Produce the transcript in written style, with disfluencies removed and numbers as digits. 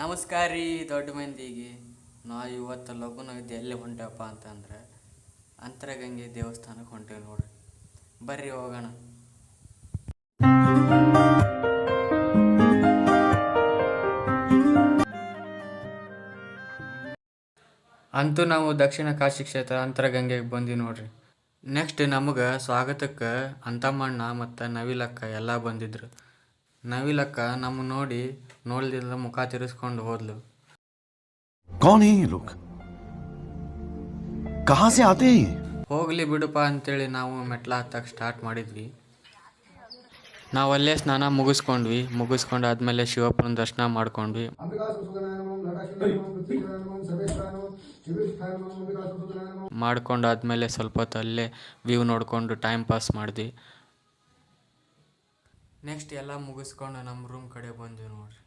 ನಮಸ್ಕಾರ ರೀ ದೊಡ್ಡ ಮಂದಿಗೆ. ನಾವು ಇವತ್ತು ಲಘುನ ಎಲ್ಲಿ ಹೊಂಟೇವಪ್ಪ ಅಂತಂದ್ರೆ ಅಂತರಗಂಗೆ ದೇವಸ್ಥಾನಕ್ಕೆ ಹೊಂಟೇವಿ ನೋಡ್ರಿ. ಬರ್ರಿ ಹೋಗೋಣ. ಅಂತೂ ನಾವು ದಕ್ಷಿಣ ಕಾಶಿ ಕ್ಷೇತ್ರ ಅಂತರಗಂಗೆಗೆ ಬಂದ್ವಿ ನೋಡ್ರಿ. ನೆಕ್ಸ್ಟ್ ನಮಗೆ ಸ್ವಾಗತಕ್ಕೆ ಅಂತಮ್ಮಣ್ಣ ಮತ್ತು ನವಿಲಕ್ಕ ಎಲ್ಲ ಬಂದಿದ್ರು. ನವಿಲಕ್ಕ ನಮ್ಮ ನೋಡ್ದಿಲ್ಲ ಮುಖ ತಿರ್ಸ್ಕೊಂಡು ಹೋದ್ಲು. कौन है ये लोग? कहां से आते हैं? ಹೋಗ್ಲಿ ಬಿಡುಪ ಅಂತೇಳಿ ನಾವು ಮೆಟ್ಲ ಹತ್ತಕ್ಕೆ ಸ್ಟಾರ್ಟ್ ಮಾಡಿದ್ವಿ. ನಾವು ಅಲ್ಲೇ ಸ್ನಾನ ಮುಗಿಸ್ಕೊಂಡು ಆದಮೇಲೆ ಶಿವಪ್ಪನ ದರ್ಶನ ಮಾಡ್ಕೊಂಡ್ವಿ. ಮಾಡ್ಕೊಂಡಾದ್ಮೇಲೆ ಸ್ವಲ್ಪ ಹೊತ್ತು ಅಲ್ಲೇ ವ್ಯೂ ನೋಡಿಕೊಂಡು ಟೈಮ್ ಪಾಸ್ ಮಾಡಿದ್ವಿ. ನೆಕ್ಸ್ಟ್ ಎಲ್ಲ ಮುಗಿಸ್ಕೊಂಡು ನಮ್ಮ ರೂಮ್ ಕಡೆ ಬಂದ್ವಿ ನೋಡ್ರಿ.